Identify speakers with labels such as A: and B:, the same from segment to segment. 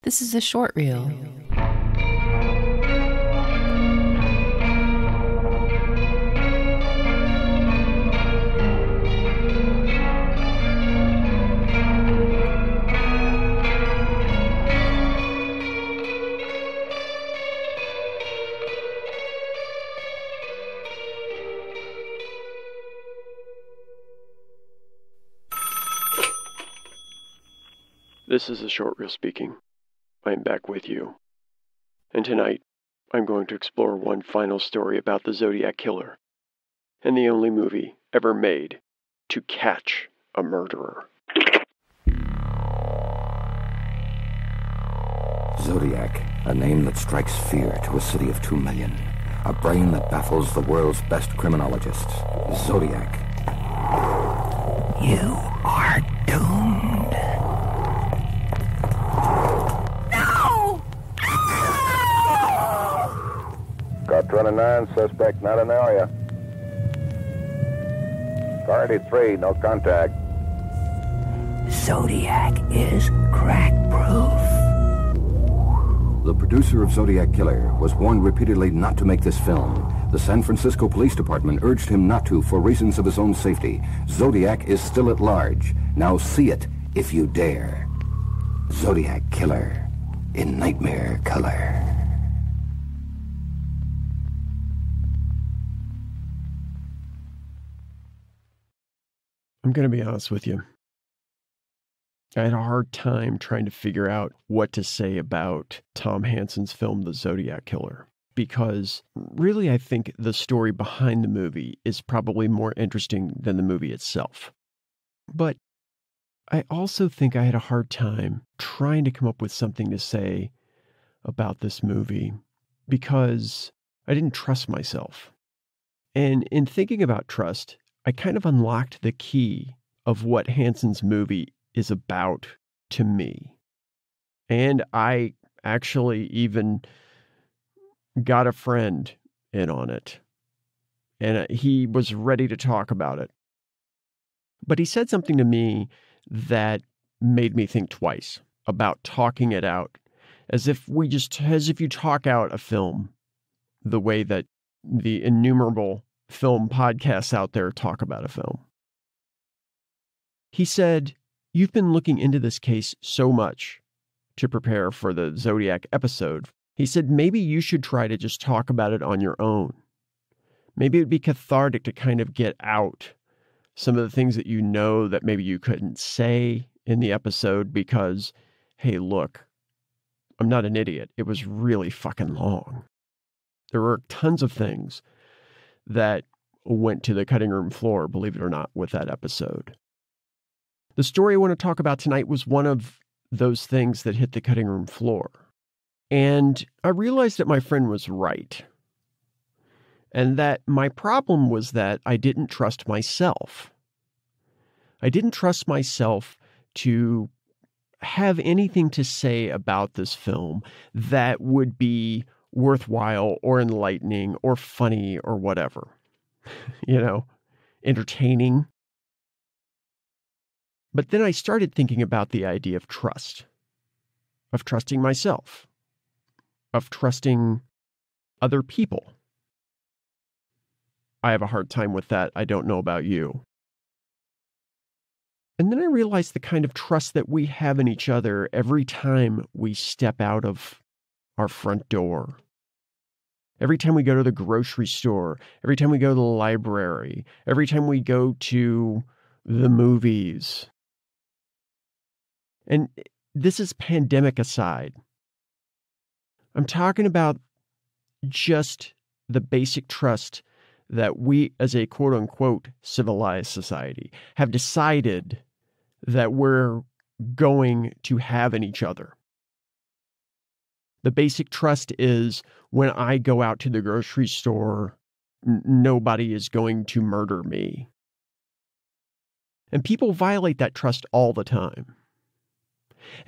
A: This is a short reel.
B: This is a short reel speaking. I am back with you. And tonight, I'm going to explore one final story about the Zodiac Killer, and the only movie ever made to catch a murderer.
C: Zodiac, a name that strikes fear to a city of 2 million. A brain that baffles the world's best criminologists. Zodiac. You are doomed.
D: Car 29, suspect not in area. Car 83, no contact.
C: Zodiac is crack-proof. The producer of Zodiac Killer was warned repeatedly not to make this film. The San Francisco Police Department urged him not to for reasons of his own safety. Zodiac is still at large. Now see it if you dare. Zodiac Killer in nightmare color.
B: I'm going to be honest with you. I had a hard time trying to figure out what to say about Tom Hanson's film, The Zodiac Killer, because really I think the story behind the movie is probably more interesting than the movie itself. But I also think I had a hard time trying to come up with something to say about this movie because I didn't trust myself. And in thinking about trust, I kind of unlocked the key of what Hansen's movie is about to me. And I actually even got a friend in on it. And he was ready to talk about it. But he said something to me that made me think twice about talking it out, as if you talk out a film the way that the innumerable film podcasts out there talk about a film. He said, "You've been looking into this case so much to prepare for the Zodiac episode." He said, "Maybe you should try to just talk about it on your own. Maybe it'd be cathartic to kind of get out some of the things that you know that maybe you couldn't say in the episode because, hey, look, I'm not an idiot. It was really fucking long. There were tons of things that went to the cutting room floor, believe it or not, with that episode." The story I want to talk about tonight was one of those things that hit the cutting room floor. And I realized that my friend was right. And that my problem was that I didn't trust myself. I didn't trust myself to have anything to say about this film that would be worthwhile or enlightening or funny or whatever, entertaining. But then I started thinking about the idea of trust, of trusting myself, of trusting other people. I have a hard time with that. I don't know about you. And then I realized the kind of trust that we have in each other every time we step out of our front door. Every time we go to the grocery store, every time we go to the library, every time we go to the movies. And this is pandemic aside. I'm talking about just the basic trust that we as a quote unquote civilized society have decided that we're going to have in each other. The basic trust is when I go out to the grocery store, nobody is going to murder me. And people violate that trust all the time.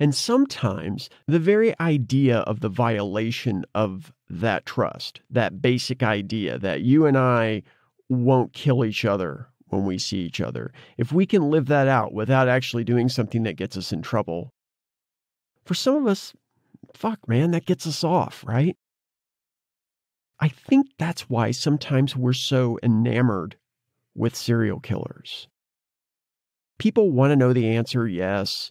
B: And sometimes the very idea of the violation of that trust, that basic idea that you and I won't kill each other when we see each other, if we can live that out without actually doing something that gets us in trouble, for some of us, fuck, man, that gets us off, right? I think that's why sometimes we're so enamored with serial killers. People want to know the answer, yes,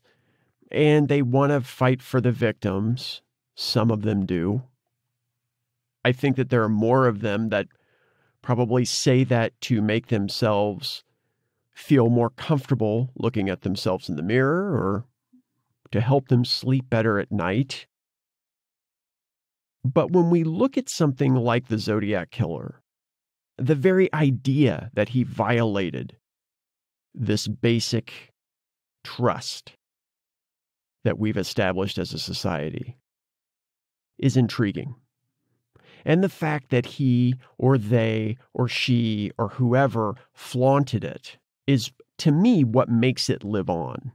B: and they want to fight for the victims. Some of them do. I think that there are more of them that probably say that to make themselves feel more comfortable looking at themselves in the mirror or to help them sleep better at night. But when we look at something like the Zodiac Killer, the very idea that he violated this basic trust that we've established as a society is intriguing. And the fact that he or they or she or whoever flaunted it is, to me, what makes it live on.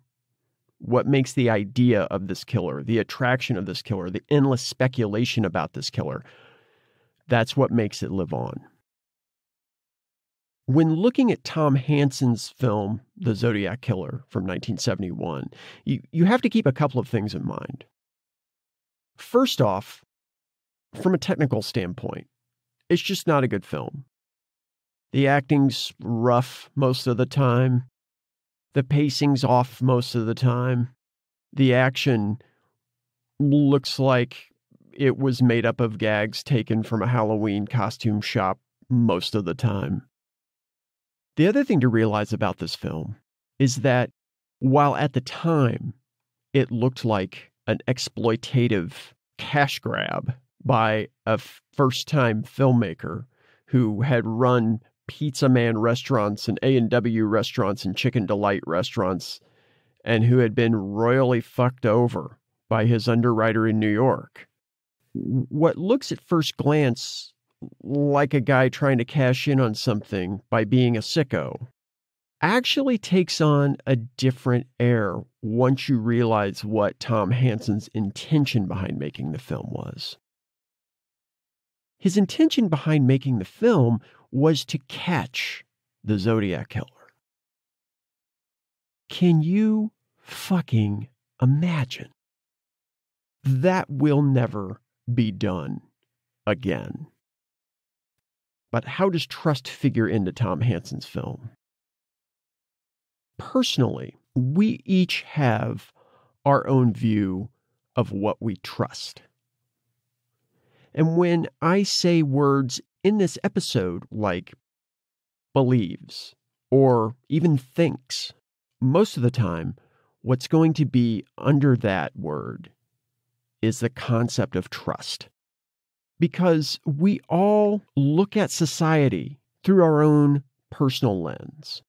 B: What makes the idea of this killer, the attraction of this killer, the endless speculation about this killer, that's what makes it live on. When looking at Tom Hansen's film, The Zodiac Killer from 1971, you have to keep a couple of things in mind. First off, from a technical standpoint, it's just not a good film. The acting's rough most of the time. The pacing's off most of the time. The action looks like it was made up of gags taken from a Halloween costume shop most of the time. The other thing to realize about this film is that while at the time it looked like an exploitative cash grab by a first-time filmmaker who had run Pizza Man restaurants and A&W restaurants and Chicken Delight restaurants, and who had been royally fucked over by his underwriter in New York. What looks at first glance like a guy trying to cash in on something by being a sicko actually takes on a different air once you realize what Tom Hansen's intention behind making the film was. His intention behind making the film was to catch the Zodiac Killer. Can you fucking imagine? That will never be done again. But how does trust figure into Tom Hansen's film? Personally, we each have our own view of what we trust. And when I say words in this episode like believes or even thinks, most of the time, what's going to be under that word is the concept of trust. Because we all look at society through our own personal lens.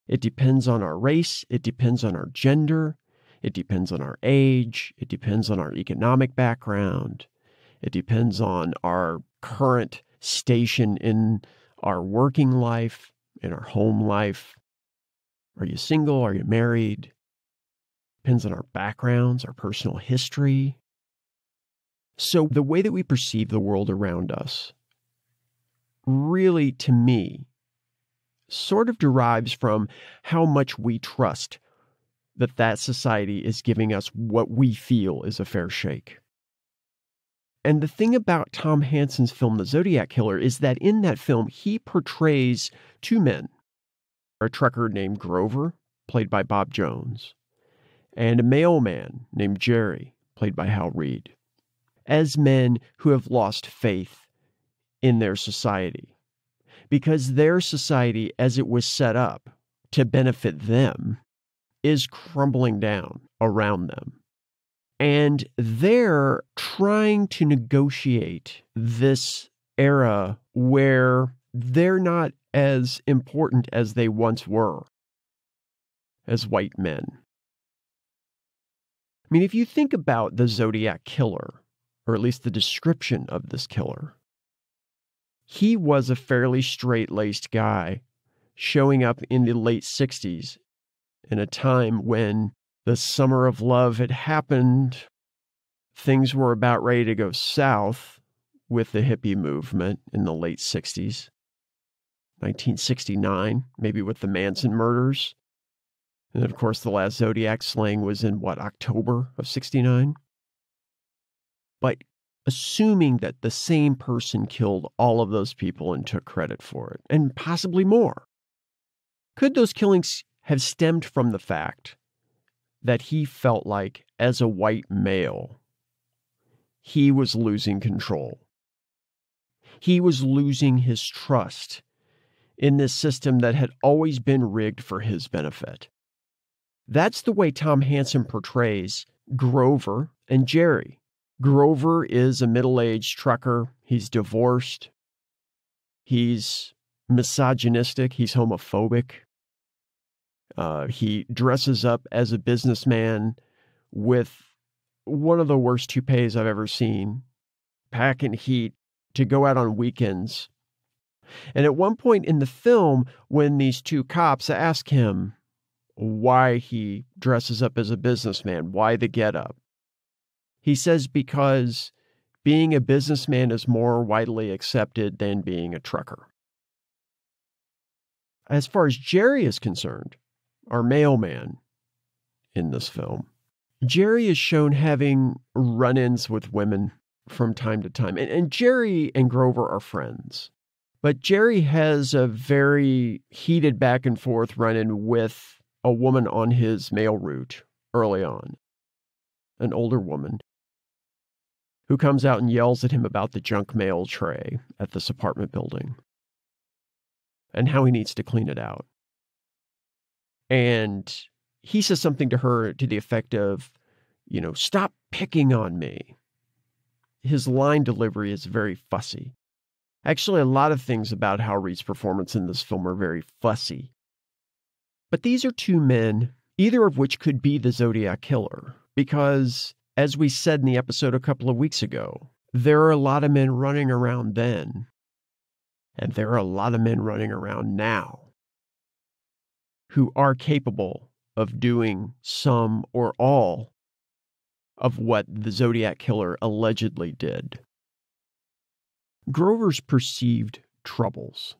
B: It depends on our race, it depends on our gender, it depends on our age, it depends on our economic background, it depends on our current station in our working life, in our home life. Are you single? Are you married? Depends on our backgrounds, our personal history. So the way that we perceive the world around us really, to me, sort of derives from how much we trust that society is giving us what we feel is a fair shake. And the thing about Tom Hansen's film, The Zodiac Killer, is that in that film, he portrays two men, a trucker named Grover, played by Bob Jones, and a mailman named Jerry, played by Hal Reed, as men who have lost faith in their society. Because their society, as it was set up to benefit them, is crumbling down around them. And they're trying to negotiate this era where they're not as important as they once were as white men. I mean, if you think about the Zodiac Killer, or at least the description of this killer, he was a fairly straight-laced guy showing up in the late 60s in a time when the summer of love had happened. Things were about ready to go south with the hippie movement in the late 60s. 1969, maybe with the Manson murders. And of course, the last Zodiac slaying was in, October of 69? but assuming that the same person killed all of those people and took credit for it, and possibly more. Could those killings have stemmed from the fact that he felt like, as a white male, he was losing control? He was losing his trust in this system that had always been rigged for his benefit. That's the way Tom Hanson portrays Grover and Jerry. Grover is a middle-aged trucker. He's divorced. He's misogynistic. He's homophobic. He dresses up as a businessman with one of the worst toupees I've ever seen, packing heat to go out on weekends. And at one point in the film, when these two cops ask him why he dresses up as a businessman, why the getup, he says because being a businessman is more widely accepted than being a trucker. As far as Jerry is concerned, our mailman in this film, Jerry is shown having run-ins with women from time to time. And Jerry and Grover are friends. But Jerry has a very heated back and forth run-in with a woman on his mail route early on, an older woman, who comes out and yells at him about the junk mail tray at this apartment building and how he needs to clean it out. And he says something to her to the effect of, stop picking on me. His line delivery is very fussy. Actually, a lot of things about Hal Reed's performance in this film are very fussy. But these are two men, either of which could be the Zodiac Killer, because, as we said in the episode a couple of weeks ago, there are a lot of men running around then, and there are a lot of men running around now who are capable of doing some or all of what the Zodiac Killer allegedly did. Grover's perceived troubles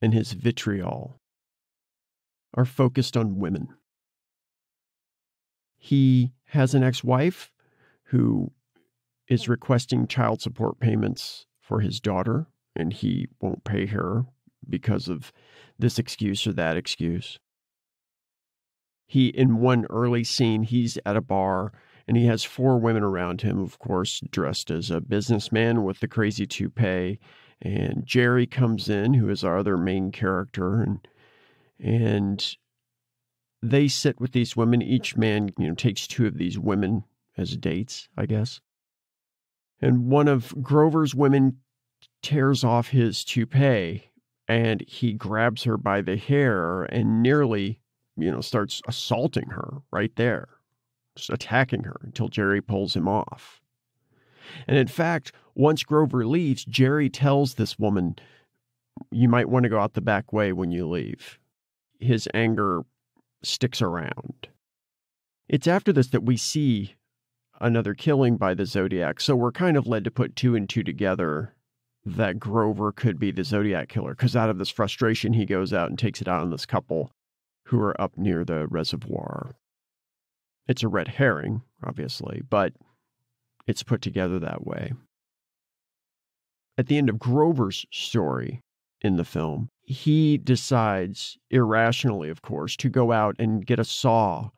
B: and his vitriol are focused on women. He has an ex-wife who is requesting child support payments for his daughter, and he won't pay her because of this excuse or that excuse. In one early scene, he's at a bar, and he has 4 women around him, of course, dressed as a businessman with the crazy toupee. And Jerry comes in, who is our other main character, and they sit with these women. Each man, takes 2 of these women as dates, I guess. And one of Grover's women tears off his toupee, and he grabs her by the hair and nearly, starts assaulting her right there. Just attacking her until Jerry pulls him off. And in fact, once Grover leaves, Jerry tells this woman, you might want to go out the back way when you leave. His anger sticks around. It's after this that we see another killing by the Zodiac, so we're kind of led to put 2 and 2 together that Grover could be the Zodiac Killer, because out of this frustration, he goes out and takes it out on this couple who are up near the reservoir. It's a red herring, obviously, but it's put together that way. At the end of Grover's story in the film, he decides, irrationally, of course, to go out and get a saw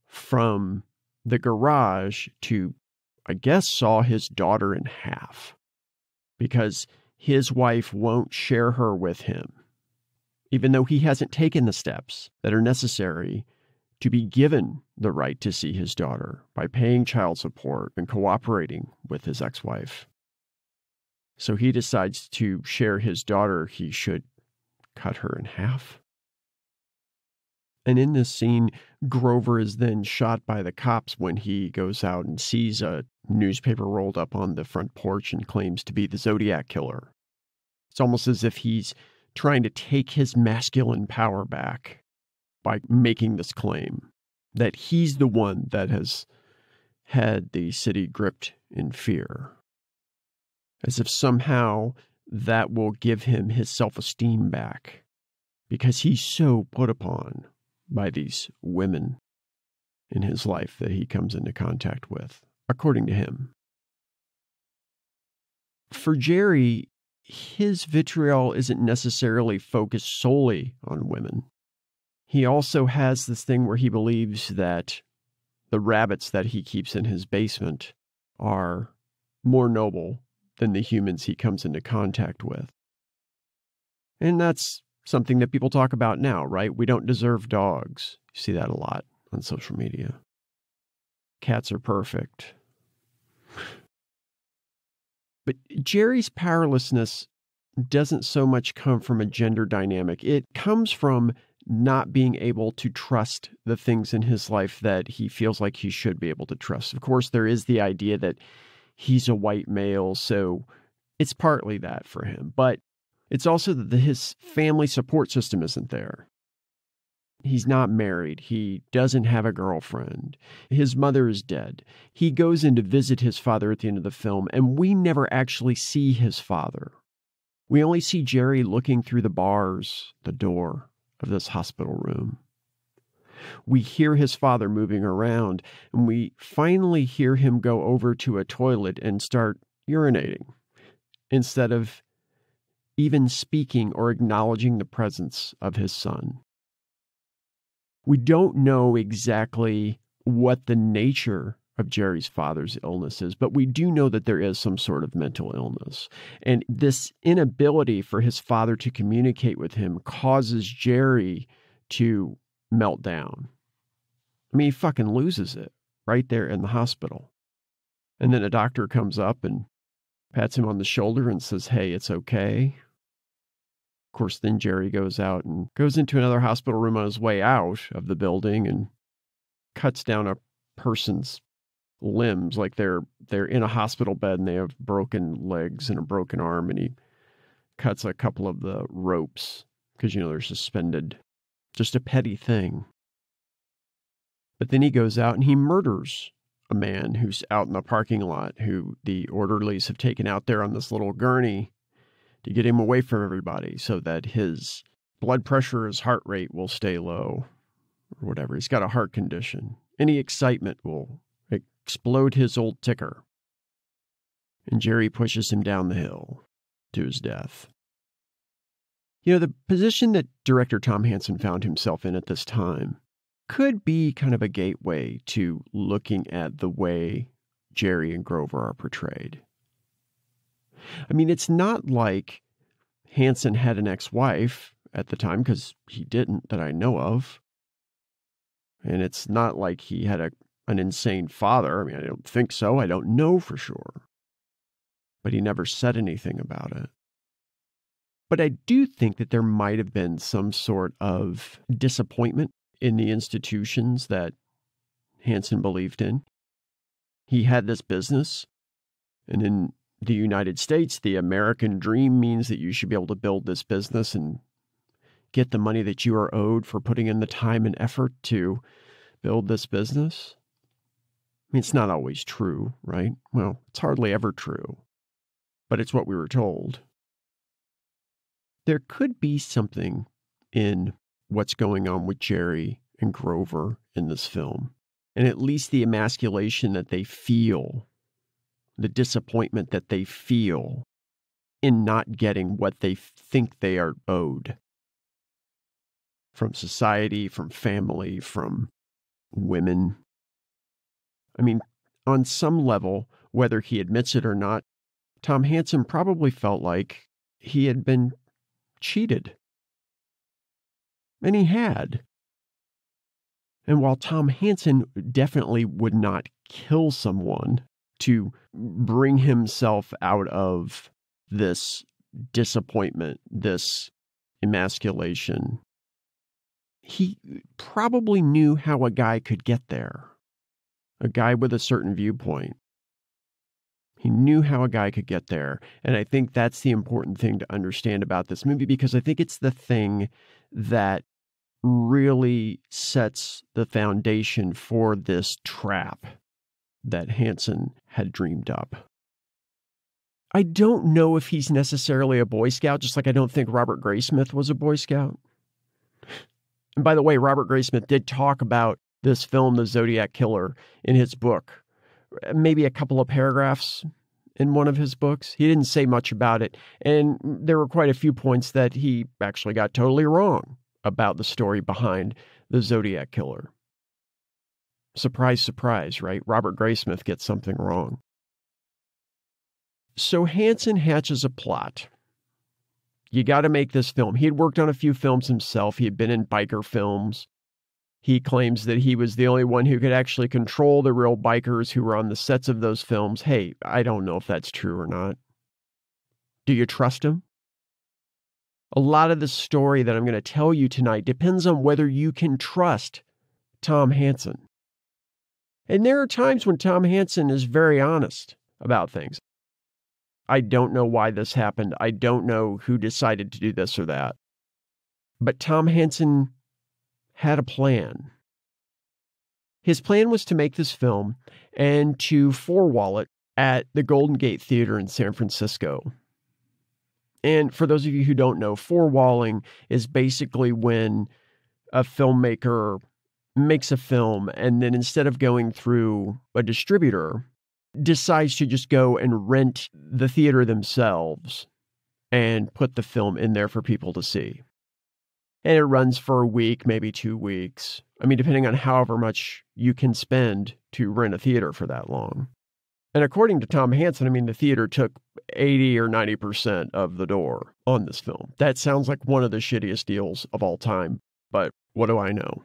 B: from the garage to, I guess, saw his daughter in half, because his wife won't share her with him, even though he hasn't taken the steps that are necessary to be given the right to see his daughter by paying child support and cooperating with his ex-wife. So he decides to share his daughter. He should cut her in half. And in this scene, Grover is then shot by the cops when he goes out and sees a newspaper rolled up on the front porch and claims to be the Zodiac Killer. It's almost as if he's trying to take his masculine power back by making this claim that he's the one that has had the city gripped in fear. As if somehow that will give him his self-esteem back, because he's so put upon by these women in his life that he comes into contact with, according to him. for Jerry, his vitriol isn't necessarily focused solely on women. He also has this thing where he believes that the rabbits that he keeps in his basement are more noble than the humans he comes into contact with. And that's something that people talk about now, right? We don't deserve dogs. You see that a lot on social media. Cats are perfect. But Jerry's powerlessness doesn't so much come from a gender dynamic. It comes from not being able to trust the things in his life that he feels like he should be able to trust. Of course, there is the idea that he's a white male, so it's partly that for him. But it's also that his family support system isn't there. He's not married. He doesn't have a girlfriend. His mother is dead. He goes in to visit his father at the end of the film, and we never actually see his father. We only see Jerry looking through the bars, the door of this hospital room. We hear his father moving around, and we finally hear him go over to a toilet and start urinating, instead of even speaking or acknowledging the presence of his son. We don't know exactly what the nature of Jerry's father's illness is, but we do know that there is some sort of mental illness. And this inability for his father to communicate with him causes Jerry to melt down. I mean, he fucking loses it right there in the hospital. And then a doctor comes up and pats him on the shoulder and says, "Hey, it's okay." Of course, then Jerry goes out and goes into another hospital room on his way out of the building and cuts down a person's limbs, like they're in a hospital bed and they have broken legs and a broken arm, and he cuts a couple of the ropes because, they're suspended. Just a petty thing. But then he goes out and he murders a man who's out in the parking lot, who the orderlies have taken out there on this little gurney to get him away from everybody so that his blood pressure, his heart rate will stay low or whatever. He's got a heart condition. Any excitement will explode his old ticker. And Jerry pushes him down the hill to his death. The position that director Tom Hanson found himself in at this time could be kind of a gateway to looking at the way Jerry and Grover are portrayed. I mean, it's not like Hansen had an ex-wife at the time, because he didn't, that I know of. And it's not like he had an insane father. I mean, I don't think so. I don't know for sure. But he never said anything about it. But I do think that there might have been some sort of disappointment in the institutions that Hansen believed in. He had this business, and in the United States, the American dream means that you should be able to build this business and get the money that you are owed for putting in the time and effort to build this business. I mean, it's not always true, right? Well, it's hardly ever true, but it's what we were told. There could be something in what's going on with Jerry and Grover in this film, and at least the emasculation that they feel, the disappointment that they feel in not getting what they think they are owed from society, from family, from women. I mean, on some level, whether he admits it or not, Tom Hanson probably felt like he had been cheated. And he had. And while Tom Hanson definitely would not kill someone to bring himself out of this disappointment, this emasculation, he probably knew how a guy could get there. A guy with a certain viewpoint. He knew how a guy could get there. And I think that's the important thing to understand about this movie, because I think it's the thing that really sets the foundation for this trap that Hansen had dreamed up. I don't know if he's necessarily a Boy Scout, just like I don't think Robert Graysmith was a Boy Scout. And by the way, Robert Graysmith did talk about this film, The Zodiac Killer, in his book. Maybe a couple of paragraphs in one of his books. He didn't say much about it, and there were quite a few points that he actually got totally wrong about the story behind the Zodiac Killer. Surprise, surprise, right? Robert Graysmith gets something wrong. So Hansen hatches a plot. You got to make this film. He had worked on a few films himself. He had been in biker films. He claims that he was the only one who could actually control the real bikers who were on the sets of those films. Hey, I don't know if that's true or not. Do you trust him? A lot of the story that I'm going to tell you tonight depends on whether you can trust Tom Hanson. And there are times when Tom Hanson is very honest about things. I don't know why this happened. I don't know who decided to do this or that. But Tom Hanson had a plan. His plan was to make this film and to four-wall it at the Golden Gate Theater in San Francisco. And for those of you who don't know, four-walling is basically when a filmmaker makes a film and then instead of going through a distributor, decides to just go and rent the theater themselves and put the film in there for people to see. And it runs for a week, maybe 2 weeks. I mean, depending on however much you can spend to rent a theater for that long. And according to Tom Hanson, I mean, the theater took 80 or 90% of the door on this film. That sounds like one of the shittiest deals of all time, but what do I know?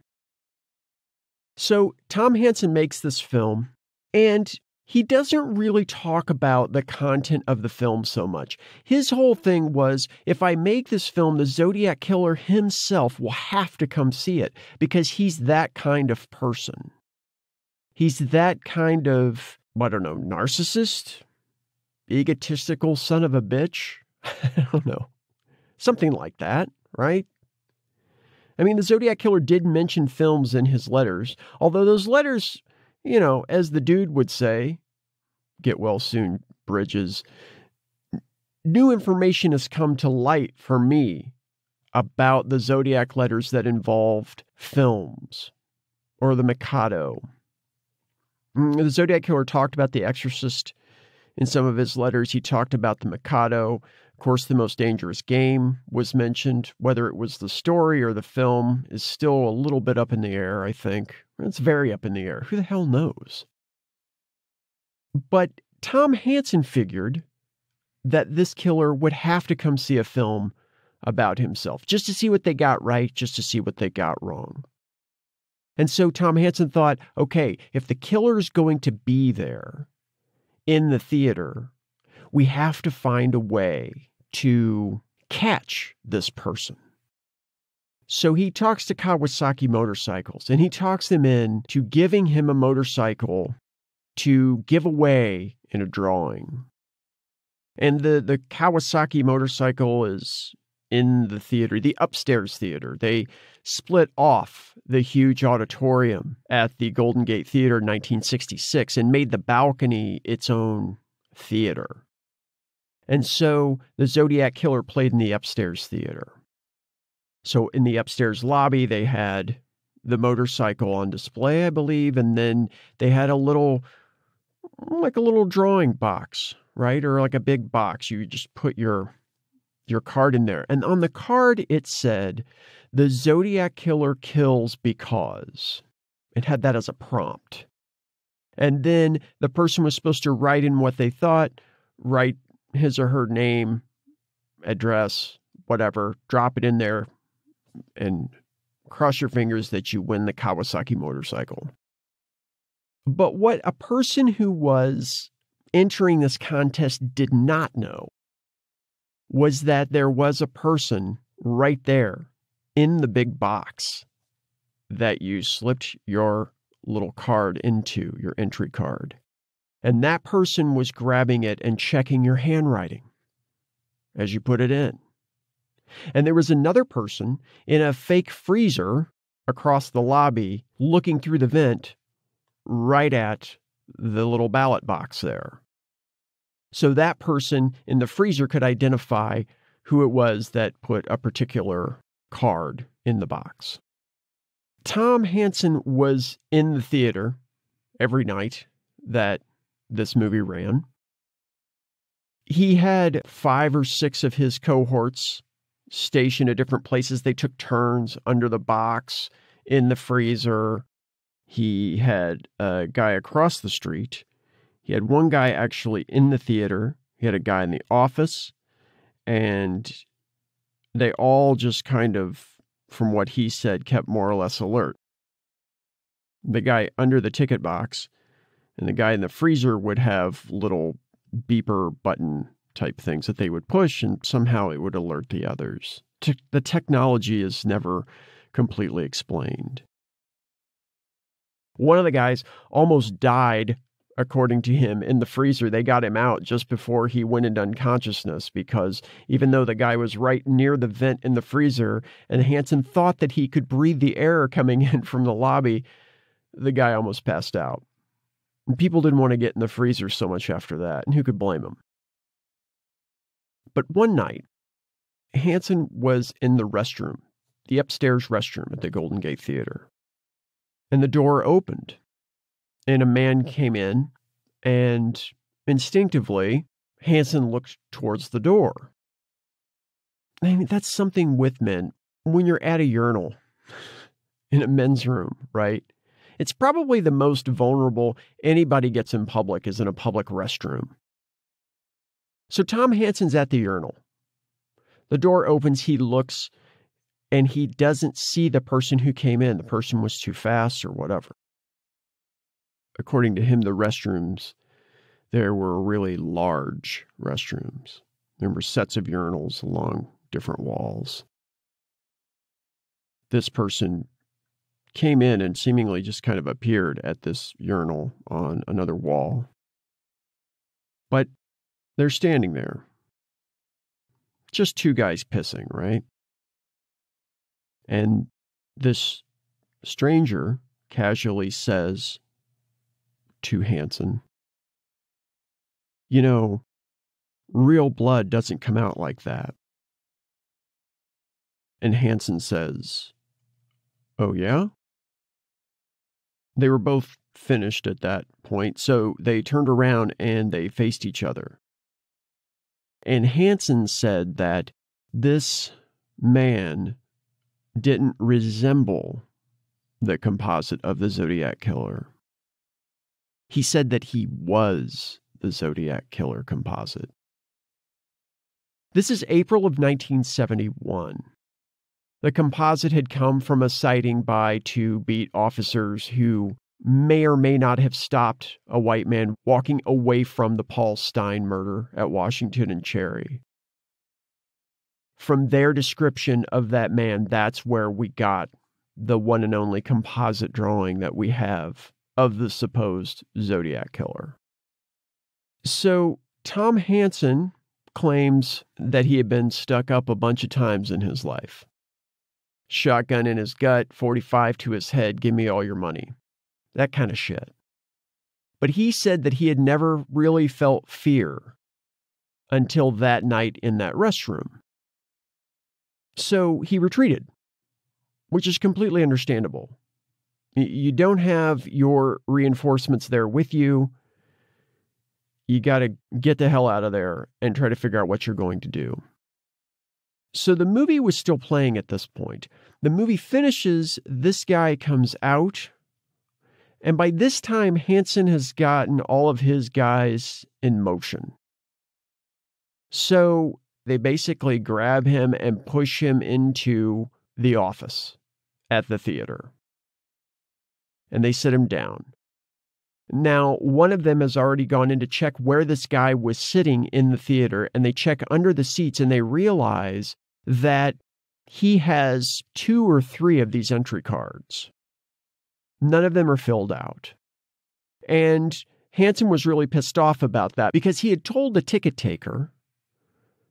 B: So Tom Hanson makes this film, and he doesn't really talk about the content of the film so much. His whole thing was, if I make this film, the Zodiac Killer himself will have to come see it because he's that kind of person. He's that kind of, I don't know, narcissist, egotistical son of a bitch. I don't know. Something like that, right? I mean, the Zodiac Killer did mention films in his letters, although those letters, you know, as the dude would say, get well soon, Bridges, new information has come to light for me about the Zodiac letters that involved films or the Mikado. The Zodiac Killer talked about The Exorcist in some of his letters. He talked about the Mikado. Of course, The Most Dangerous Game was mentioned. Whether it was the story or the film is still a little bit up in the air, I think. It's very up in the air. Who the hell knows? But Tom Hanson figured that this killer would have to come see a film about himself, just to see what they got right, just to see what they got wrong. And so Tom Hanson thought, okay, if the killer is going to be there in the theater, we have to find a way to catch this person. So he talks to Kawasaki Motorcycles, and he talks them into giving him a motorcycle to give away in a drawing. And the Kawasaki motorcycle is in the theater, the upstairs theater. They split off the huge auditorium at the Golden Gate Theater in 1966 and made the balcony its own theater. And so the Zodiac Killer played in the upstairs theater. So in the upstairs lobby, they had the motorcycle on display, I believe, and then they had a little drawing box, right? Or like a big box. You just put your card in there. And on the card, it said, "The Zodiac Killer kills because." It had that as a prompt. And then the person was supposed to write in what they thought, write his or her name, address, whatever, drop it in there, and cross your fingers that you win the Kawasaki motorcycle. But what a person who was entering this contest did not know was that there was a person right there in the big box that you slipped your little card into, your entry card. And that person was grabbing it and checking your handwriting as you put it in. And there was another person in a fake freezer across the lobby looking through the vent right at the little ballot box there. So that person in the freezer could identify who it was that put a particular card in the box. Tom Hanson was in the theater every night that this movie ran. He had 5 or 6 of his cohorts stationed at different places. They took turns under the box, in the freezer. He had a guy across the street. He had one guy actually in the theater. He had a guy in the office. And they all just kind of, from what he said, kept more or less alert. The guy under the ticket box and the guy in the freezer would have little beeper button type things that they would push, and somehow it would alert the others. The technology is never completely explained. One of the guys almost died, according to him, in the freezer. They got him out just before he went into unconsciousness, because even though the guy was right near the vent in the freezer and Hansen thought that he could breathe the air coming in from the lobby, the guy almost passed out. And people didn't want to get in the freezer so much after that, and who could blame him? But one night, Hansen was in the restroom, the upstairs restroom at the Golden Gate Theater. And the door opened, and a man came in, and instinctively, Hansen looked towards the door. I mean, that's something with men. When you're at a urinal in a men's room, right? It's probably the most vulnerable anybody gets in public is in a public restroom. So Tom Hansen's at the urinal. The door opens, he looks, and he doesn't see the person who came in. The person was too fast or whatever. According to him, the restrooms, there were really large restrooms. There were sets of urinals along different walls. This person came in and seemingly just kind of appeared at this urinal on another wall. But they're standing there. Just 2 guys pissing, right? And this stranger casually says to Hansen, "You know, real blood doesn't come out like that." And Hansen says, "Oh, yeah?" They were both finished at that point, so they turned around and they faced each other. And Hansen said that this man didn't resemble the composite of the Zodiac Killer. He said that he was the Zodiac Killer composite. This is April of 1971. The composite had come from a sighting by 2 beat officers who may or may not have stopped a white man walking away from the Paul Stein murder at Washington and Cherry. From their description of that man, that's where we got the one and only composite drawing that we have of the supposed Zodiac Killer. So Tom Hanson claims that he had been stuck up a bunch of times in his life. Shotgun in his gut, 45 to his head, give me all your money. That kind of shit. But he said that he had never really felt fear until that night in that restroom. So he retreated, which is completely understandable. You don't have your reinforcements there with you. You got to get the hell out of there and try to figure out what you're going to do. So the movie was still playing at this point. The movie finishes, this guy comes out, and by this time, Hansen has gotten all of his guys in motion. So they basically grab him and push him into the office at the theater. And they sit him down. Now, one of them has already gone in to check where this guy was sitting in the theater, and they check under the seats, and they realize that he has 2 or 3 of these entry cards. None of them are filled out. And Hansen was really pissed off about that because he had told the ticket taker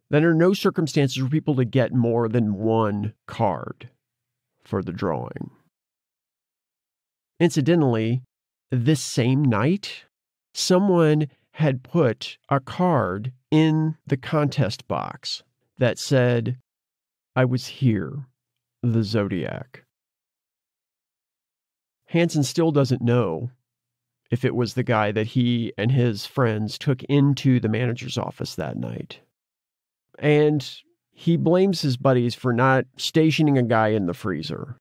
B: that under no circumstances were people to get more than 1 card for the drawing. Incidentally, this same night, someone had put a card in the contest box that said, "I was here, the Zodiac." Hansen still doesn't know if it was the guy that he and his friends took into the manager's office that night. And he blames his buddies for not stationing a guy in the freezer.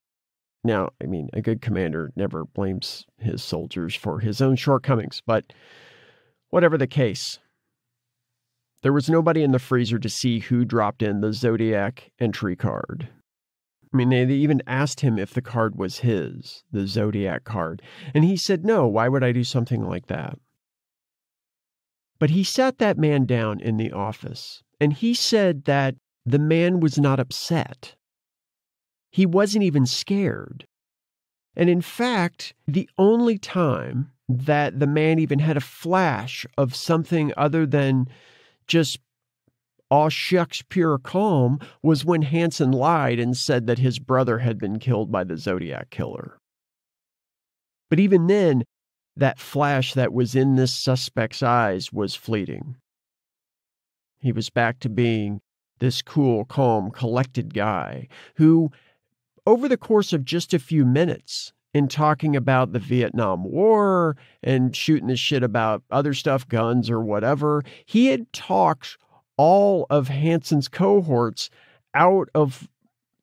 B: Now, I mean, a good commander never blames his soldiers for his own shortcomings, but whatever the case, there was nobody in the freezer to see who dropped in the Zodiac entry card. I mean, they even asked him if the card was his, the Zodiac card. And he said, no, why would I do something like that? But he sat that man down in the office, and he said that the man was not upset. He wasn't even scared. And in fact, the only time that the man even had a flash of something other than just aw shucks pure calm was when Hansen lied and said that his brother had been killed by the Zodiac Killer. But even then, that flash that was in this suspect's eyes was fleeting. He was back to being this cool, calm, collected guy who, over the course of just a few minutes, in talking about the Vietnam War and shooting the shit about other stuff, guns or whatever, he had talked all of Hansen's cohorts out of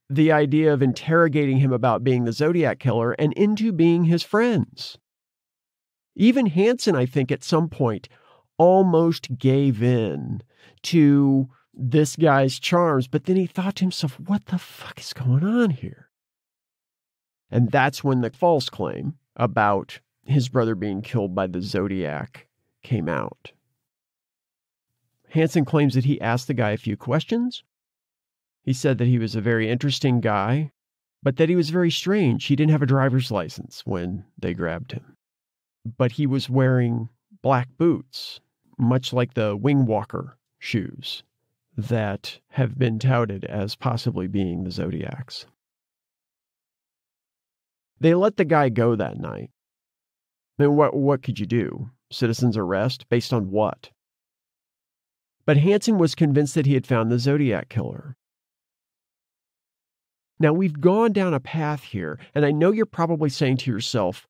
B: the idea of interrogating him about being the Zodiac Killer and into being his friends. Even Hansen, I think, at some point almost gave in to this guy's charms, but then he thought to himself, what the fuck is going on here? And that's when the false claim about his brother being killed by the Zodiac came out. Hansen claims that he asked the guy a few questions. He said that he was a very interesting guy, but that he was very strange. He didn't have a driver's license when they grabbed him. But he was wearing black boots, much like the wing walker shoes that have been touted as possibly being the Zodiac's. They let the guy go that night. I mean, what could you do? Citizen's arrest? Based on what? But Hansen was convinced that he had found the Zodiac Killer. Now, we've gone down a path here, and I know you're probably saying to yourself,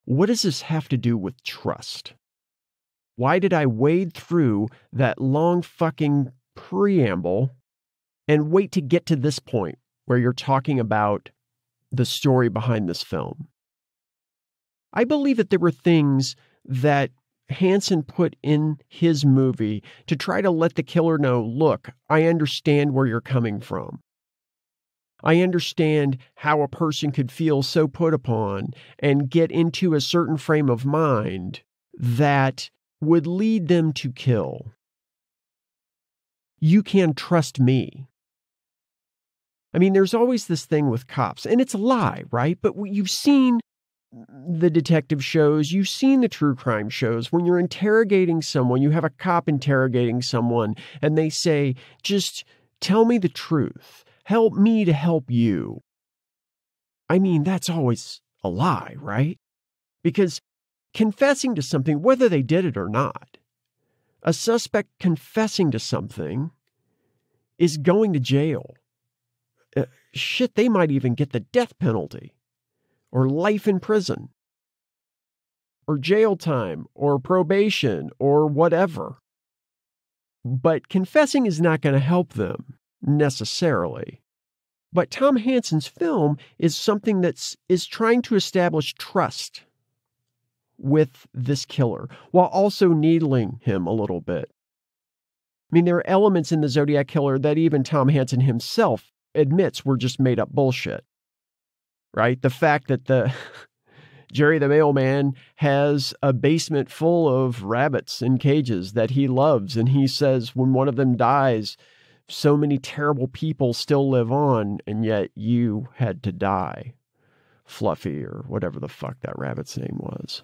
B: what does this have to do with trust? Why did I wade through that long fucking preamble and wait to get to this point where you're talking about the story behind this film? I believe that there were things that Hansen put in his movie to try to let the killer know, look, I understand where you're coming from. I understand how a person could feel so put upon and get into a certain frame of mind that would lead them to kill. You can trust me. I mean, there's always this thing with cops, and it's a lie, right? But you've seen the detective shows, you've seen the true crime shows. When you're interrogating someone, you have a cop interrogating someone, and they say, just tell me the truth. Help me to help you. I mean, that's always a lie, right? Because confessing to something, whether they did it or not, a suspect confessing to something is going to jail. Shit, they might even get the death penalty, or life in prison, or jail time, or probation, or whatever. But confessing is not going to help them necessarily. But Tom Hansen's film is something is trying to establish trust with this killer, while also needling him a little bit. I mean, there are elements in the Zodiac Killer that even Tom Hansen himself admits were just made up bullshit, right? The fact that Jerry the mailman has a basement full of rabbits in cages that he loves, and he says when one of them dies, so many terrible people still live on, and yet you had to die. Fluffy, or whatever the fuck that rabbit's name was.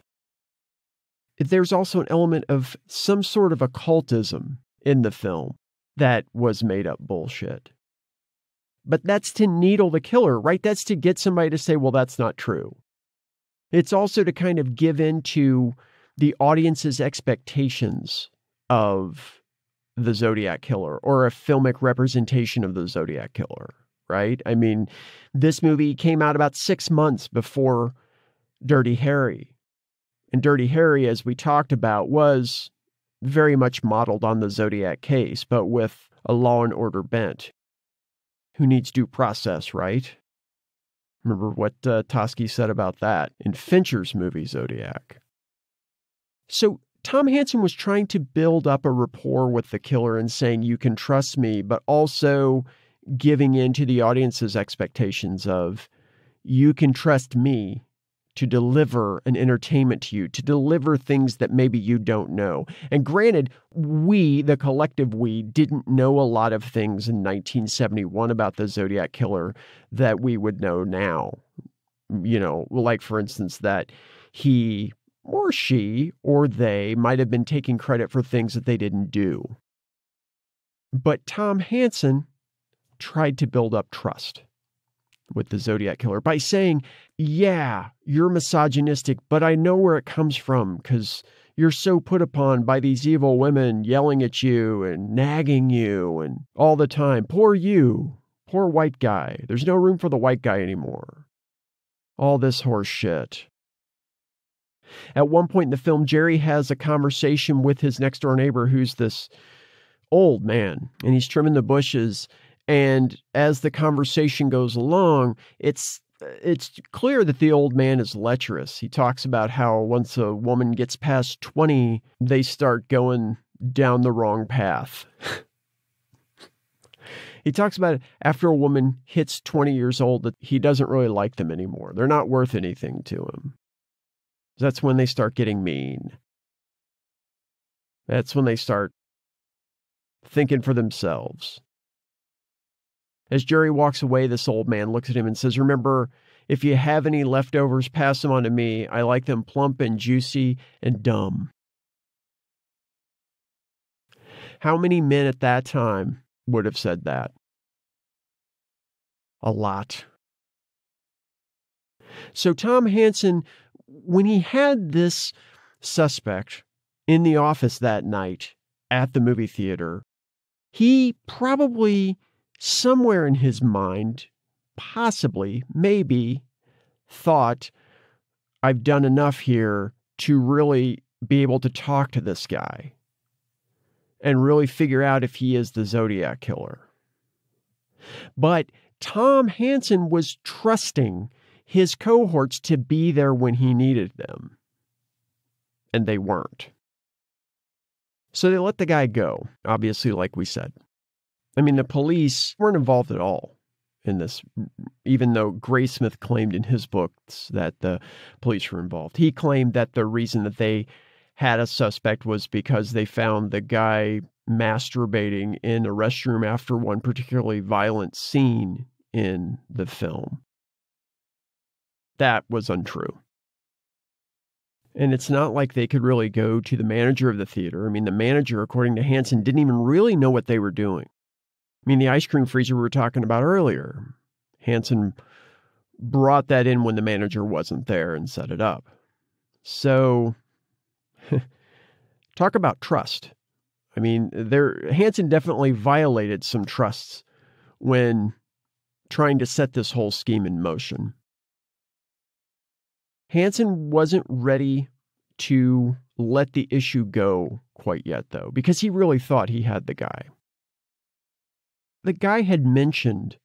B: There's also an element of some sort of occultism in the film that was made up bullshit. But that's to needle the killer, right? That's to get somebody to say, well, that's not true. It's also to kind of give in to the audience's expectations of the Zodiac Killer, or a filmic representation of the Zodiac Killer, right? I mean, this movie came out about 6 months before Dirty Harry. And Dirty Harry, as we talked about, was very much modeled on the Zodiac case, but with a law and order bent. Who needs due process, right? Remember what Toschi said about that in Fincher's movie Zodiac. So Tom Hanson was trying to build up a rapport with the killer and saying, you can trust me, but also giving in to the audience's expectations of, you can trust me to deliver an entertainment to you, to deliver things that maybe you don't know. And granted, we, the collective we, didn't know a lot of things in 1971 about the Zodiac Killer that we would know now. You know, like, for instance, that he or she or they might have been taking credit for things that they didn't do. But Tom Hanson tried to build up trust with the Zodiac Killer by saying, yeah, you're misogynistic, but I know where it comes from because you're so put upon by these evil women yelling at you and nagging you and all the time. Poor you, poor white guy. There's no room for the white guy anymore. All this horse shit. At one point in the film, Jerry has a conversation with his next door neighbor who's this old man, and he's trimming the bushes. And as the conversation goes along, it's clear that the old man is lecherous. He talks about how once a woman gets past 20, they start going down the wrong path. He talks about it after a woman hits 20 years old that he doesn't really like them anymore. They're not worth anything to him. That's when they start getting mean. That's when they start thinking for themselves. As Jerry walks away, this old man looks at him and says, remember, if you have any leftovers, pass them on to me. I like them plump and juicy and dumb. How many men at that time would have said that? A lot. So Tom Hanson, when he had this suspect in the office that night at the movie theater, he probably, somewhere in his mind, possibly, maybe, thought, I've done enough here to really be able to talk to this guy and really figure out if he is the Zodiac Killer. But Tom Hanson was trusting his cohorts to be there when he needed them. And they weren't. So they let the guy go, obviously, like we said. I mean, the police weren't involved at all in this, even though Graysmith claimed in his books that the police were involved. He claimed that the reason that they had a suspect was because they found the guy masturbating in a restroom after one particularly violent scene in the film. That was untrue. And it's not like they could really go to the manager of the theater. I mean, the manager, according to Hansen, didn't even really know what they were doing. I mean, the ice cream freezer we were talking about earlier, Hansen brought that in when the manager wasn't there and set it up. So, talk about trust. I mean, Hansen definitely violated some trusts when trying to set this whole scheme in motion. Hansen wasn't ready to let the issue go quite yet, though, because he really thought he had the guy. The guy had mentioned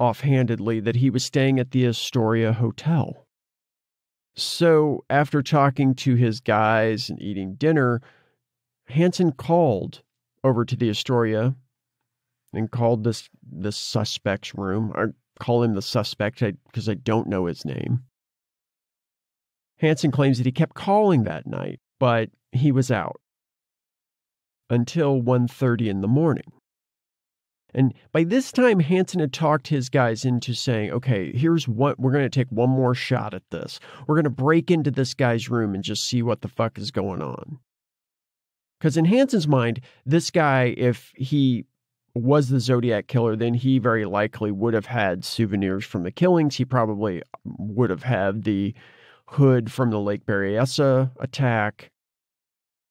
B: offhandedly that he was staying at the Astoria Hotel. So after talking to his guys and eating dinner, Hansen called over to the Astoria and called this suspect's room. I call him the suspect because I don't know his name. Hansen claims that he kept calling that night, but he was out until 1:30 in the morning. And by this time, Hansen had talked his guys into saying, okay, here's what, we're going to take one more shot at this. We're going to break into this guy's room and just see what the fuck is going on. Because in Hansen's mind, this guy, if he was the Zodiac Killer, then he very likely would have had souvenirs from the killings. He probably would have had the hood from the Lake Berryessa attack.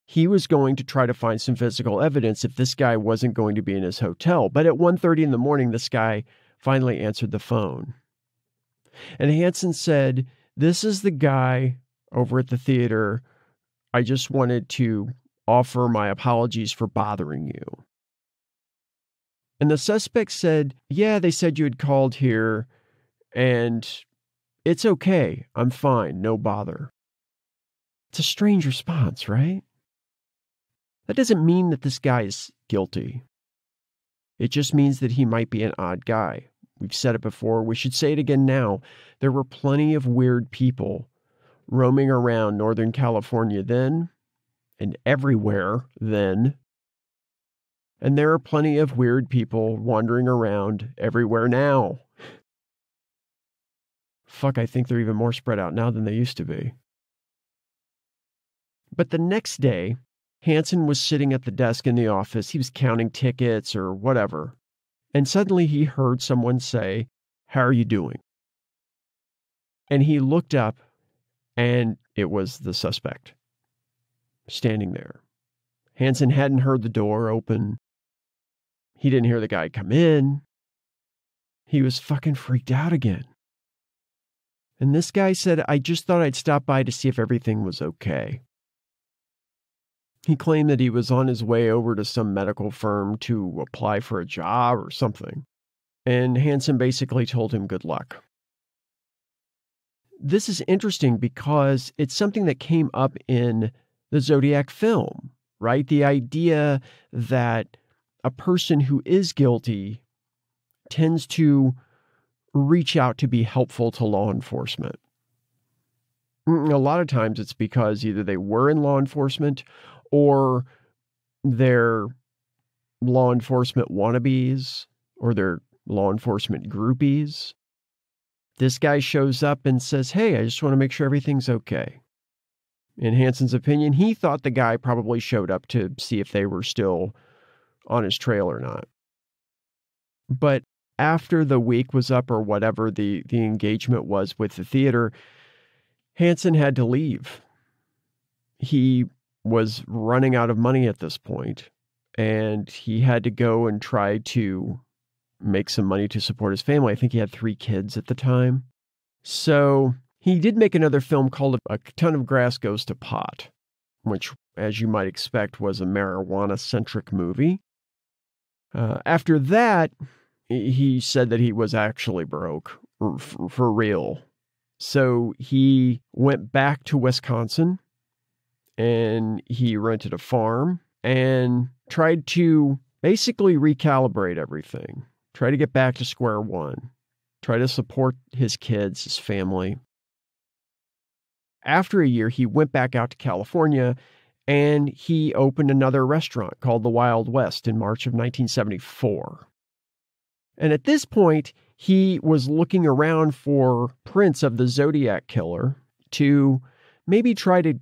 B: He was going to try to find some physical evidence if this guy wasn't going to be in his hotel. But at 1:30 in the morning, this guy finally answered the phone. And Hansen said, this is the guy over at the theater. I just wanted to offer my apologies for bothering you." And the suspect said, "Yeah, they said you had called here, and it's okay. I'm fine. No bother." It's a strange response, right? That doesn't mean that this guy is guilty. It just means that he might be an odd guy. We've said it before. We should say it again now. There were plenty of weird people roaming around Northern California then, and everywhere then. And there are plenty of weird people wandering around everywhere now. Fuck, I think they're even more spread out now than they used to be. But the next day, Hansen was sitting at the desk in the office. He was counting tickets or whatever. And suddenly he heard someone say, "How are you doing?" And he looked up, and it was the suspect standing there. Hansen hadn't heard the door open. He didn't hear the guy come in. He was fucking freaked out again. And this guy said, "I just thought I'd stop by to see if everything was okay." He claimed that he was on his way over to some medical firm to apply for a job or something. And Hansen basically told him good luck. This is interesting because it's something that came up in the Zodiac film, right? The idea that a person who is guilty tends to reach out to be helpful to law enforcement. A lot of times it's because either they were in law enforcement or they're law enforcement wannabes or they're law enforcement groupies. This guy shows up and says, "Hey, I just want to make sure everything's okay." In Hansen's opinion, he thought the guy probably showed up to see if they were still on his trail or not. But after the week was up or whatever the engagement was with the theater, Hansen had to leave. He was running out of money at this point, and he had to go and try to make some money to support his family. I think he had 3 kids at the time. So he did make another film called A Ton of Grass Goes to Pot, which, as you might expect, was a marijuana-centric movie. After that, he said that he was actually broke, for real. So he went back to Wisconsin, and he rented a farm and tried to basically recalibrate everything. Try to get back to square one. Try to support his kids, his family. After a year, he went back out to California and he opened another restaurant called the Wild West in March of 1974. And at this point, he was looking around for prints of the Zodiac Killer to maybe try to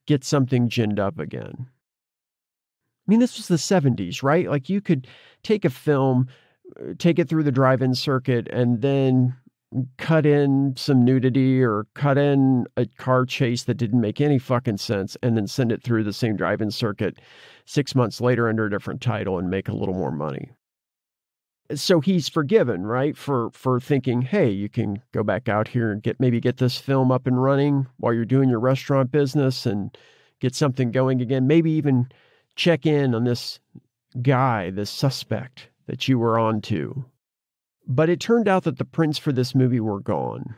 B: get something ginned up again. I mean, this was the 70s, right? Like, you could take a film, take it through the drive-in circuit, and then cut in some nudity or cut in a car chase that didn't make any fucking sense, and then send it through the same drive-in circuit 6 months later under a different title and make a little more money. So he's forgiven, right? For thinking, hey, you can go back out here and maybe get this film up and running while you're doing your restaurant business and get something going again. Maybe even check in on this guy, this suspect that you were on to. But it turned out that the prints for this movie were gone.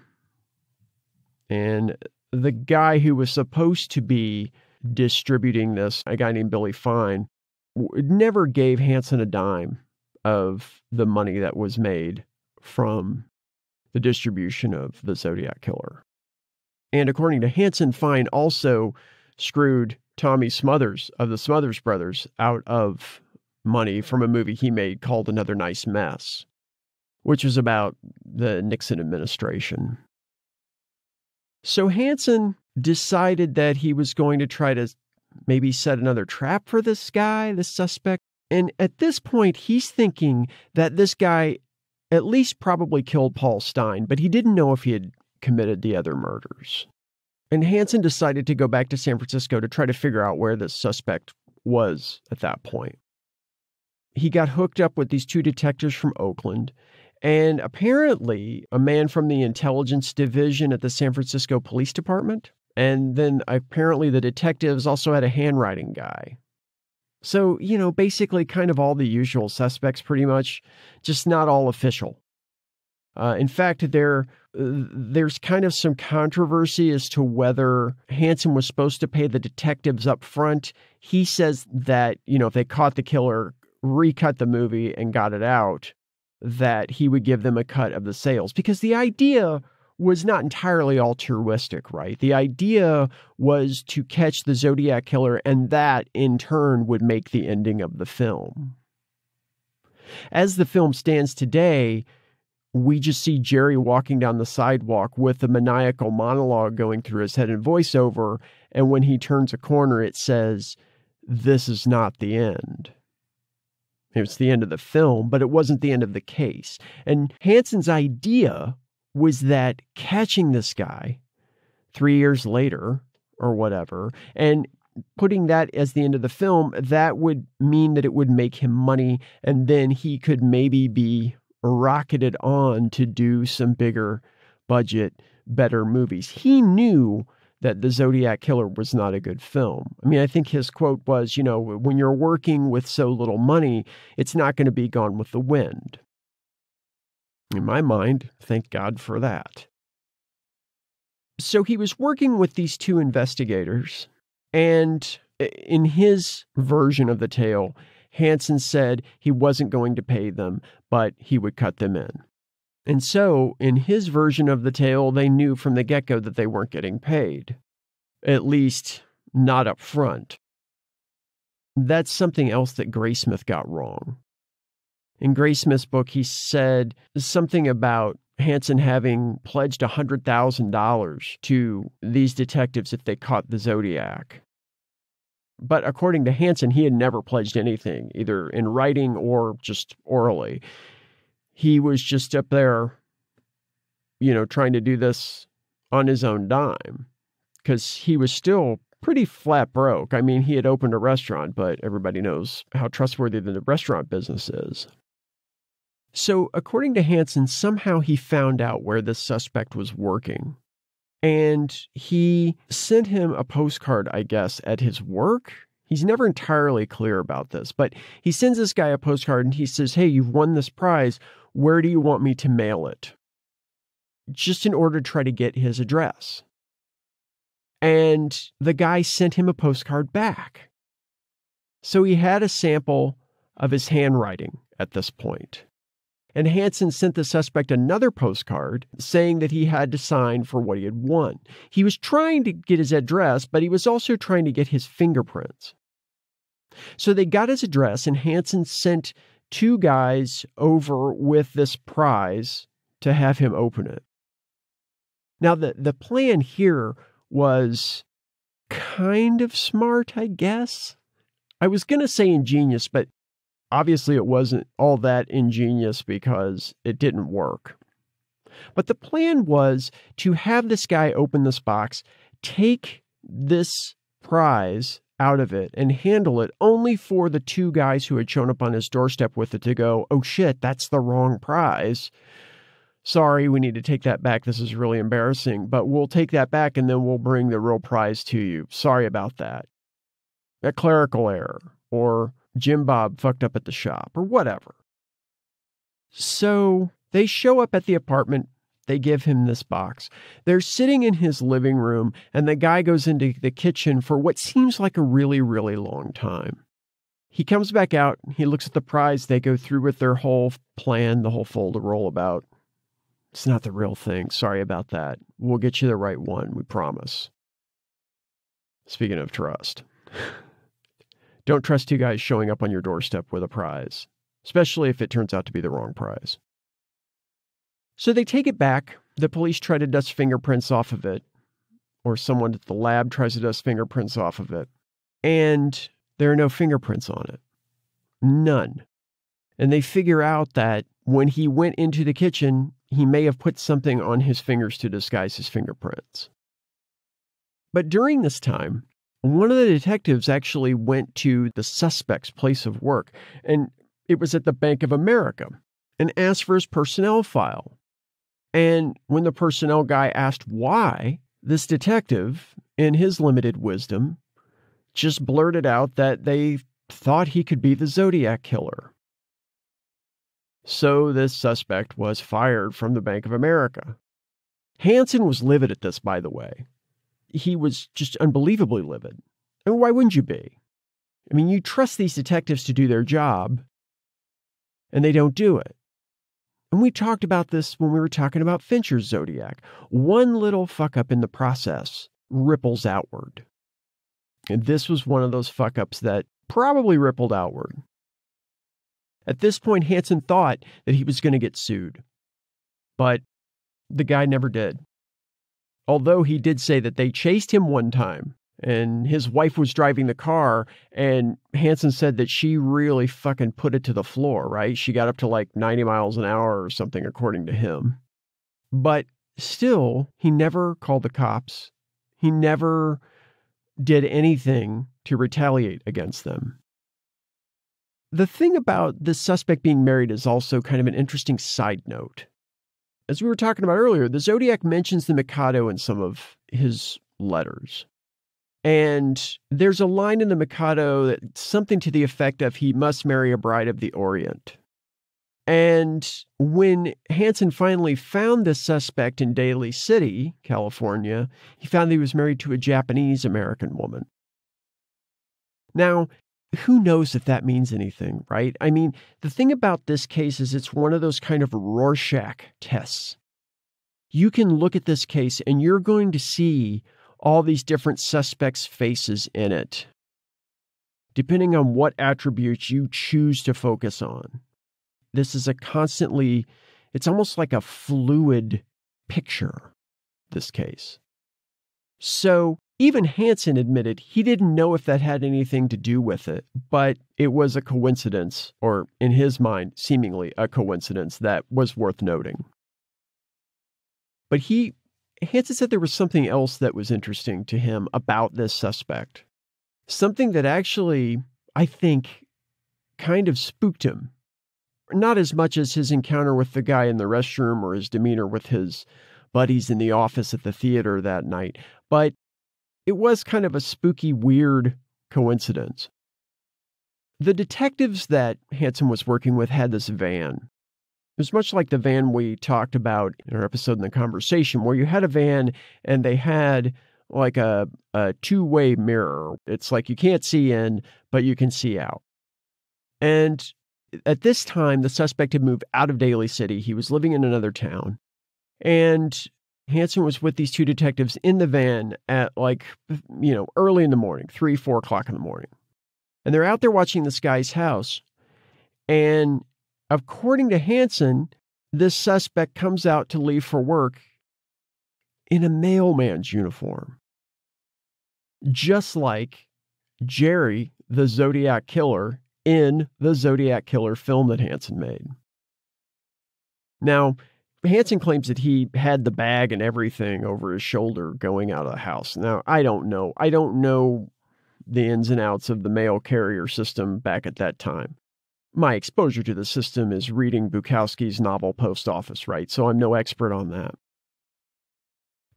B: And the guy who was supposed to be distributing this, a guy named Billy Fine, never gave Hansen a dime of the money that was made from the distribution of the Zodiac Killer. And according to Hansen, Fine also screwed Tommy Smothers of the Smothers Brothers out of money from a movie he made called Another Nice Mess, which was about the Nixon administration. So Hansen decided that he was going to try to maybe set another trap for this guy, this suspect. And at this point, he's thinking that this guy at least probably killed Paul Stine, but he didn't know if he had committed the other murders. And Hansen decided to go back to San Francisco to try to figure out where this suspect was at that point. He got hooked up with these 2 detectives from Oakland, and apparently a man from the intelligence division at the San Francisco Police Department And then apparently the detectives also had a handwriting guy. So, basically kind of all the usual suspects pretty much, just not all official. In fact, there's kind of some controversy as to whether Hansen was supposed to pay the detectives up front. He says that, if they caught the killer, recut the movie and got it out, that he would give them a cut of the sales. Because the idea was not entirely altruistic, right? The idea was to catch the Zodiac Killer, and that, in turn, would make the ending of the film. As the film stands today, we just see Jerry walking down the sidewalk with a maniacal monologue going through his head in voiceover, and when he turns a corner, it says, "This is not the end." It was the end of the film, but it wasn't the end of the case. And Hansen's idea was that catching this guy 3 years later or whatever, and putting that as the end of the film, that would mean that it would make him money, and then he could maybe be rocketed on to do some bigger budget, better movies. He knew that The Zodiac Killer was not a good film. I mean, I think his quote was, when you're working with so little money, it's not going to be Gone with the Wind. In my mind, thank God for that. So he was working with these two investigators, and in his version of the tale, Hansen said he wasn't going to pay them, but he would cut them in. And so, in his version of the tale, they knew from the get-go that they weren't getting paid. At least, not up front. That's something else that Graysmith got wrong. In Graysmith's book, he said something about Hansen having pledged $100,000 to these detectives if they caught the Zodiac. But according to Hansen, he had never pledged anything, either in writing or just orally. He was just up there, trying to do this on his own dime, because he was still pretty flat broke. I mean, he had opened a restaurant, but everybody knows how trustworthy the restaurant business is. So according to Hansen, somehow he found out where this suspect was working. And he sent him a postcard, I guess, at his work. He's never entirely clear about this, but he sends this guy a postcard and he says, "Hey, you've won this prize. Where do you want me to mail it?" Just in order to try to get his address. And the guy sent him a postcard back. So he had a sample of his handwriting at this point. And Hansen sent the suspect another postcard saying that he had to sign for what he had won. He was trying to get his address, but he was also trying to get his fingerprints. So they got his address, and Hansen sent two guys over with this prize to have him open it. Now, the plan here was kind of smart, I guess. I was going to say ingenious, but obviously it wasn't all that ingenious because it didn't work. But the plan was to have this guy open this box, take this prize out of it, and handle it only for the two guys who had shown up on his doorstep with it to go, "Oh shit, that's the wrong prize. Sorry, we need to take that back. This is really embarrassing, but we'll take that back and then we'll bring the real prize to you. Sorry about that." A clerical error, or Jim Bob fucked up at the shop, or whatever. So they show up at the apartment. They give him this box. They're sitting in his living room, and the guy goes into the kitchen for what seems like a really, really long time. He comes back out. He looks at the prize. They go through with their whole plan, the whole fold-a-roll about, "It's not the real thing. Sorry about that. We'll get you the right one. We promise." Speaking of trust. Don't trust two guys showing up on your doorstep with a prize, especially if it turns out to be the wrong prize. So they take it back. The police try to dust fingerprints off of it, or someone at the lab tries to dust fingerprints off of it, and there are no fingerprints on it. None. And they figure out that when he went into the kitchen, he may have put something on his fingers to disguise his fingerprints. But during this time, one of the detectives actually went to the suspect's place of work, and it was at the Bank of America, and asked for his personnel file. And when the personnel guy asked why, this detective, in his limited wisdom, just blurted out that they thought he could be the Zodiac Killer. So this suspect was fired from the Bank of America. Hansen was livid at this, by the way. He was just unbelievably livid. And why wouldn't you be? I mean, you trust these detectives to do their job, and they don't do it. And we talked about this when we were talking about Fincher's Zodiac. One little fuck up in the process ripples outward. And this was one of those fuck ups that probably rippled outward. At this point, Hansen thought that he was going to get sued. But the guy never did. Although he did say that they chased him one time, and his wife was driving the car, and Hansen said that she really fucking put it to the floor, right? She got up to like 90 miles an hour or something, according to him. But still, he never called the cops. He never did anything to retaliate against them. The thing about this suspect being married is also kind of an interesting side note. As we were talking about earlier, the Zodiac mentions the Mikado in some of his letters. And there's a line in the Mikado that's something to the effect of, he must marry a bride of the Orient. And when Hansen finally found this suspect in Daly City, California, he found that he was married to a Japanese-American woman. Now, who knows if that means anything, right? I mean, the thing about this case is it's one of those kind of Rorschach tests. You can look at this case and you're going to see all these different suspects' faces in it, depending on what attributes you choose to focus on. This is it's almost like a fluid picture, this case. So even Hansen admitted he didn't know if that had anything to do with it, but it was a coincidence, or in his mind, seemingly a coincidence that was worth noting. But Hansen said there was something else that was interesting to him about this suspect. Something that actually, I think, kind of spooked him. Not as much as his encounter with the guy in the restroom or his demeanor with his buddies in the office at the theater that night, but it was kind of a spooky, weird coincidence. The detectives that Hansen was working with had this van. It was much like the van we talked about in our episode in the conversation, where you had a van and they had like a two-way mirror. It's like you can't see in, but you can see out. And at this time, the suspect had moved out of Daly City. He was living in another town. And Hansen was with these two detectives in the van at early in the morning, 3, 4 o'clock in the morning. And they're out there watching this guy's house. And according to Hansen, this suspect comes out to leave for work in a mailman's uniform. Just like Jerry, the Zodiac Killer, in the Zodiac Killer film that Hansen made. Now, Hansen claims that he had the bag and everything over his shoulder going out of the house. Now, I don't know. I don't know the ins and outs of the mail carrier system back at that time. My exposure to the system is reading Bukowski's novel Post Office, right? So I'm no expert on that.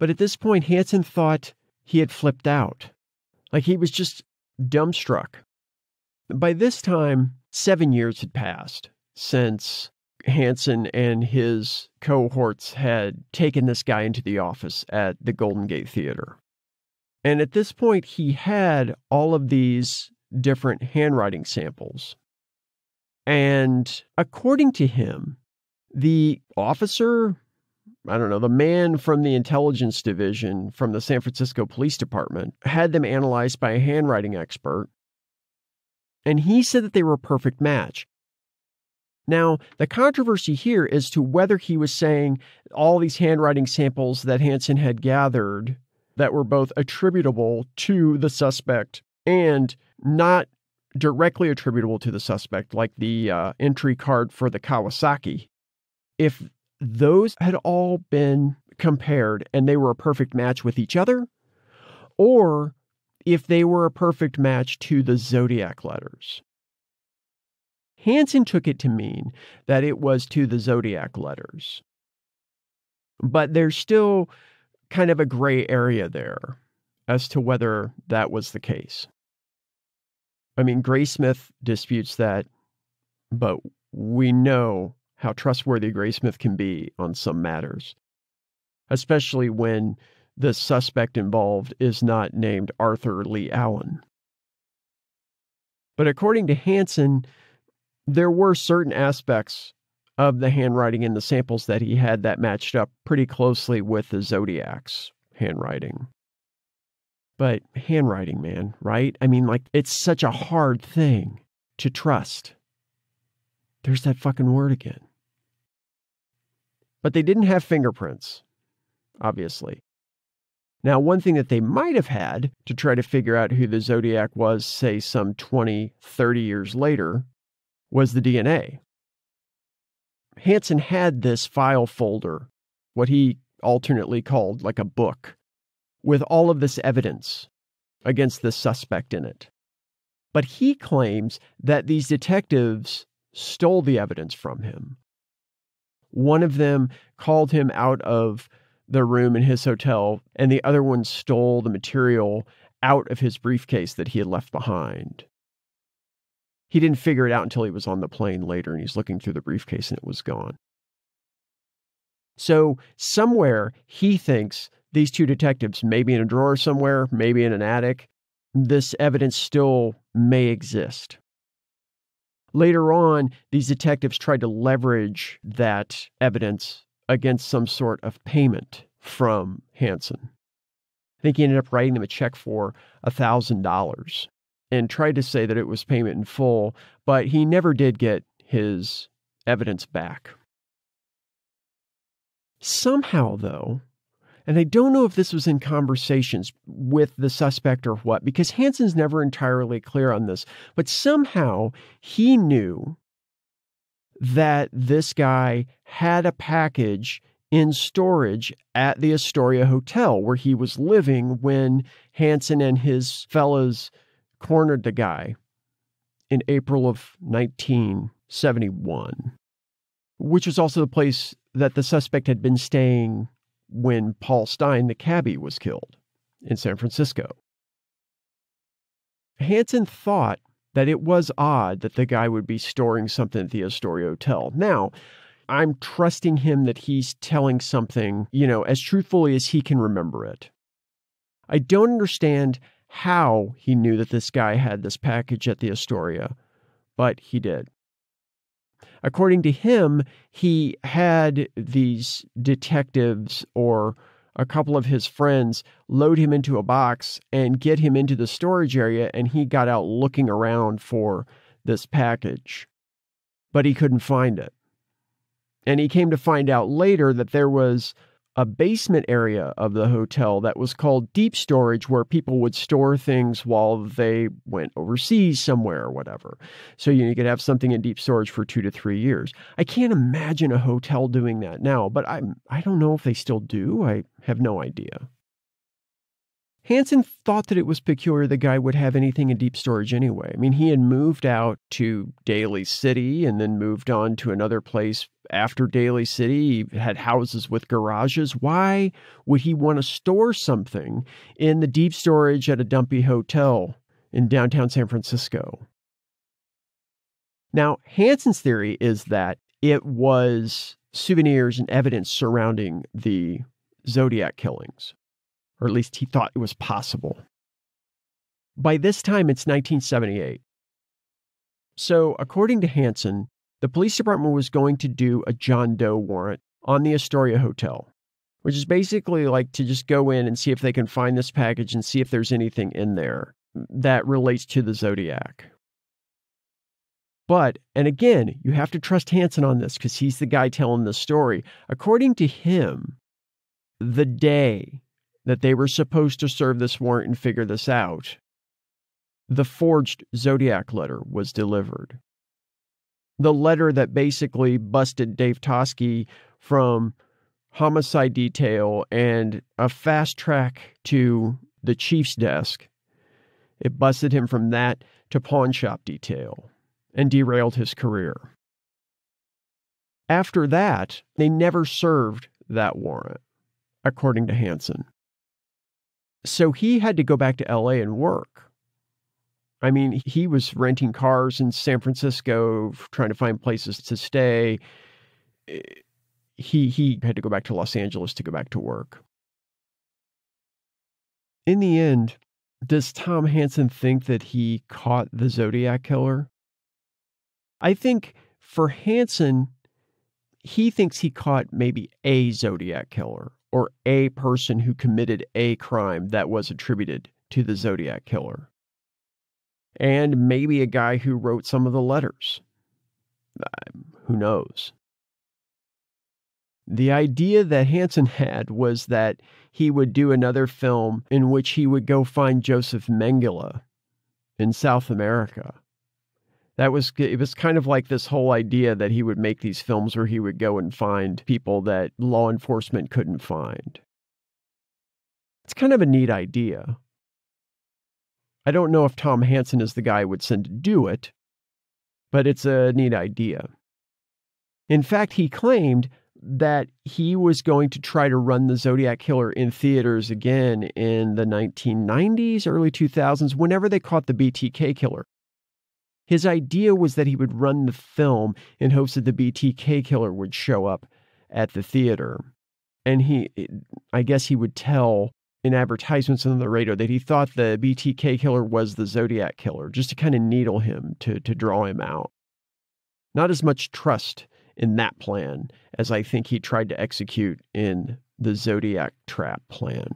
B: But at this point, Hansen thought he had flipped out. Like he was just dumbstruck. By this time, 7 years had passed since Hansen and his cohorts had taken this guy into the office at the Golden Gate Theater. And at this point, he had all of these different handwriting samples. And according to him, the officer, the man from the intelligence division from the San Francisco Police Department had them analyzed by a handwriting expert. And he said that they were a perfect match. Now, the controversy here is to whether he was saying all these handwriting samples that Hansen had gathered that were both attributable to the suspect and not directly attributable to the suspect, like the entry card for the Kawasaki, if those had all been compared and they were a perfect match with each other, or if they were a perfect match to the Zodiac letters. Hansen took it to mean that it was to the Zodiac letters. But there's still kind of a gray area there. as to whether that was the case. I mean, Graysmith disputes that, but we know how trustworthy Graysmith can be on some matters, especially when the suspect involved is not named Arthur Lee Allen. But according to Hansen, there were certain aspects of the handwriting in the samples that he had that matched up pretty closely with the Zodiac's handwriting. But handwriting, man, right? I mean, like, it's such a hard thing to trust. There's that fucking word again. But they didn't have fingerprints, obviously. Now, one thing that they might have had to try to figure out who the Zodiac was, say, some 20, 30 years later, was the DNA. Hansen had this file folder, what he alternately called like a book, with all of this evidence against the suspect in it. But he claims that these detectives stole the evidence from him. One of them called him out of the room in his hotel, and the other one stole the material out of his briefcase that he had left behind. He didn't figure it out until he was on the plane later, and he's looking through the briefcase and it was gone. So somewhere he thinks these two detectives, maybe in a drawer somewhere, maybe in an attic, this evidence still may exist. Later on, these detectives tried to leverage that evidence against some sort of payment from Hansen. I think he ended up writing them a check for $1,000 and tried to say that it was payment in full, but he never did get his evidence back. Somehow, though, and I don't know if this was in conversations with the suspect or what, because Hansen's never entirely clear on this, but somehow he knew that this guy had a package in storage at the Astoria Hotel where he was living when Hansen and his fellows cornered the guy in April of 1971, which was also the place that the suspect had been staying when Paul Stein, the cabbie, was killed in San Francisco. Hansen thought that it was odd that the guy would be storing something at the Astoria Hotel. Now, I'm trusting him that he's telling something, as truthfully as he can remember it. I don't understand how he knew that this guy had this package at the Astoria, but he did. According to him, he had these detectives or a couple of his friends load him into a box and get him into the storage area, and he got out looking around for this package, but he couldn't find it. And he came to find out later that there was a basement area of the hotel that was called deep storage, where people would store things while they went overseas somewhere or whatever. So you could have something in deep storage for 2 to 3 years. I can't imagine a hotel doing that now, but I don't know if they still do. I have no idea. Hansen thought that it was peculiar the guy would have anything in deep storage anyway. I mean, he had moved out to Daly City and then moved on to another place after Daly City. He had houses with garages. Why would he want to store something in the deep storage at a dumpy hotel in downtown San Francisco? Now, Hansen's theory is that it was souvenirs and evidence surrounding the Zodiac killings. Or at least he thought it was possible. By this time, it's 1978. So, according to Hansen, the police department was going to do a John Doe warrant on the Astoria Hotel, which is basically like to just go in and see if they can find this package and see if there's anything in there that relates to the Zodiac. But, and again, you have to trust Hansen on this because he's the guy telling the story. According to him, the day that they were supposed to serve this warrant and figure this out, the forged Zodiac letter was delivered. The letter that basically busted Dave Toschi from homicide detail and a fast track to the chief's desk. It busted him from that to pawn shop detail and derailed his career. After that, they never served that warrant, according to Hansen. So he had to go back to LA and work. I mean, he was renting cars in San Francisco, trying to find places to stay. He had to go back to Los Angeles to go back to work. In the end, does Tom Hanson think that he caught the Zodiac Killer? I think for Hanson, he thinks he caught maybe a Zodiac Killer or a person who committed a crime that was attributed to the Zodiac Killer. And maybe a guy who wrote some of the letters. Who knows? The idea that Hansen had was that he would do another film in which he would go find Joseph Mengele in South America. It was kind of like this whole idea that he would make these films where he would go and find people that law enforcement couldn't find. It's kind of a neat idea. I don't know if Tom Hanson is the guy I would send to do it, but it's a neat idea. In fact, he claimed that he was going to try to run the Zodiac Killer in theaters again in the 1990s, early 2000s, whenever they caught the BTK killer. His idea was that he would run the film in hopes that the BTK killer would show up at the theater. And I guess he would tell in advertisements on the radio that he thought the BTK killer was the Zodiac Killer, just to kind of needle him, to draw him out. Not as much trust in that plan as I think he tried to execute in the Zodiac Trap plan.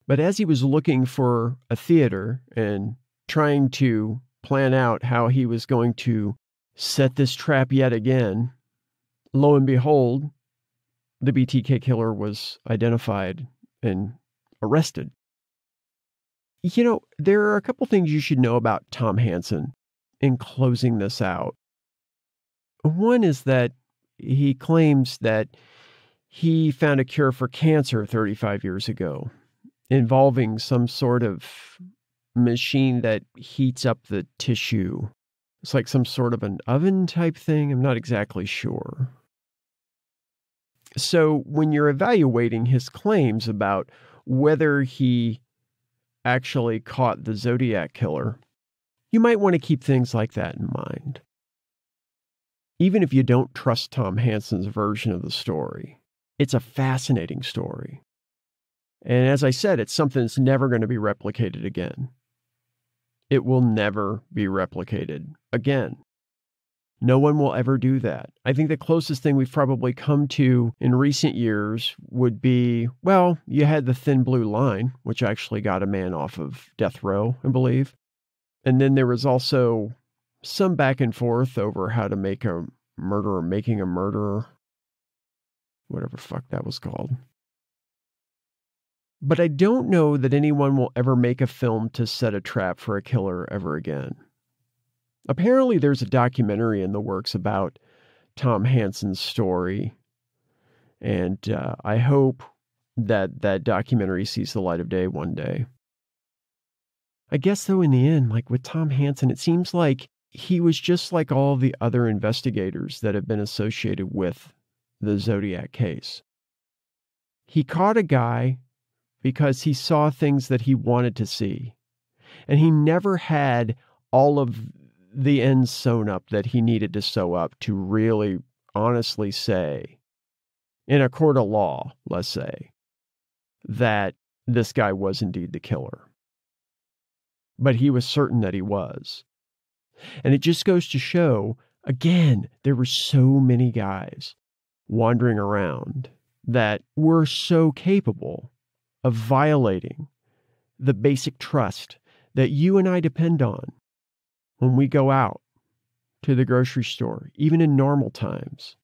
B: But as he was looking for a theater and trying to plan out how he was going to set this trap yet again, lo and behold, the BTK killer was identified and arrested. You know, there are a couple things you should know about Tom Hanson in closing this out. One is that he claims that he found a cure for cancer 35 years ago, involving some sort of machine that heats up the tissue. It's like some sort of an oven type thing. I'm not exactly sure. So when you're evaluating his claims about whether he actually caught the Zodiac Killer, you might want to keep things like that in mind. Even if you don't trust Tom Hanson's version of the story, it's a fascinating story. And as I said, it's something that's never going to be replicated again. It will never be replicated again. No one will ever do that. I think the closest thing we've probably come to in recent years would be, well, you had the Thin Blue Line, which actually got a man off of death row, I believe. And then there was also some back and forth over how to make a murderer making a murderer. Whatever the fuck that was called. But I don't know that anyone will ever make a film to set a trap for a killer ever again. Apparently, there's a documentary in the works about Tom Hanson's story, and I hope that that documentary sees the light of day one day. I guess, though, in the end, like with Tom Hanson, it seems like he was just like all the other investigators that have been associated with the Zodiac case. He caught a guy because he saw things that he wanted to see, and he never had all of the ends sewn up that he needed to sew up to really honestly say, in a court of law, let's say, that this guy was indeed the killer. But he was certain that he was. And it just goes to show, again, there were so many guys wandering around that were so capable of violating the basic trust that you and I depend on when we go out to the grocery store, even in normal times.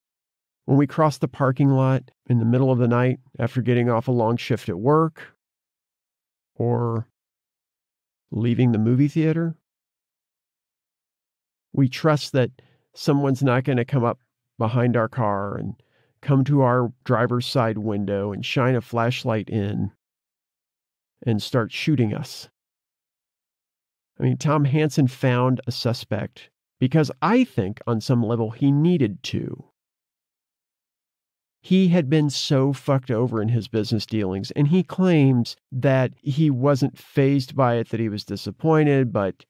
B: When we cross the parking lot in the middle of the night after getting off a long shift at work, or leaving the movie theater, we trust that someone's not going to come up behind our car and come to our driver's side window and shine a flashlight in and start shooting us. I mean, Tom Hanson found a suspect because I think on some level he needed to. He had been so fucked over in his business dealings, and he claims that he wasn't fazed by it, that he was disappointed, but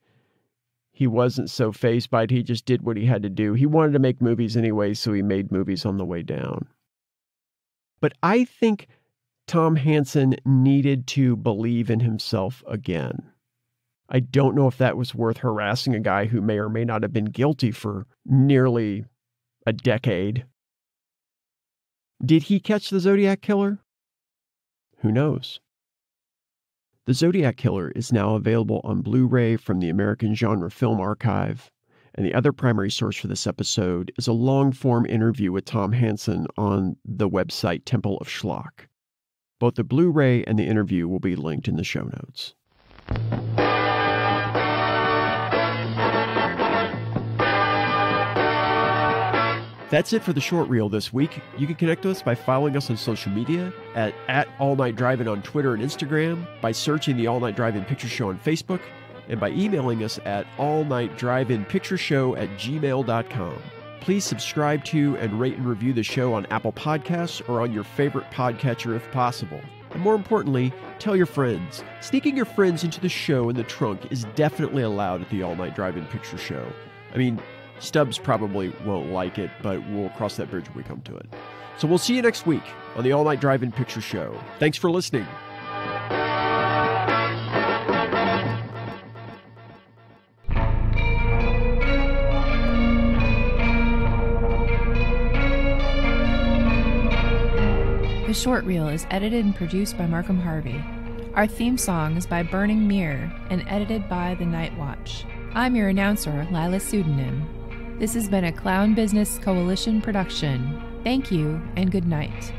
B: he wasn't so fazed by it. He just did what he had to do. He wanted to make movies anyway, so he made movies on the way down. But I think Tom Hanson needed to believe in himself again. I don't know if that was worth harassing a guy who may or may not have been guilty for nearly a decade. Did he catch the Zodiac Killer? Who knows? The Zodiac Killer is now available on Blu-ray from the American Genre Film Archive, and the other primary source for this episode is a long-form interview with Tom Hanson on the website Temple of Schlock. Both the Blu-ray and the interview will be linked in the show notes. That's it for the short reel this week. You can connect with us by following us on social media at All Night Drive-In on Twitter and Instagram, by searching the All Night Drive-In Picture Show on Facebook, and by emailing us at allnightdriveinpictureshow@gmail.com. Please subscribe to and rate and review the show on Apple Podcasts or on your favorite podcatcher if possible. And more importantly, tell your friends. Sneaking your friends into the show in the trunk is definitely allowed at the All Night Drive-In Picture Show. I mean, Stubbs probably won't like it, but we'll cross that bridge when we come to it. So we'll see you next week on the All Night Drive-In Picture Show. Thanks for listening.
A: The Short Reel is edited and produced by Markham Harvey. Our theme song is by Burning Mirror and edited by The Night Watch. I'm your announcer, Lila Pseudonym. This has been a Clown Business Coalition production. Thank you and good night.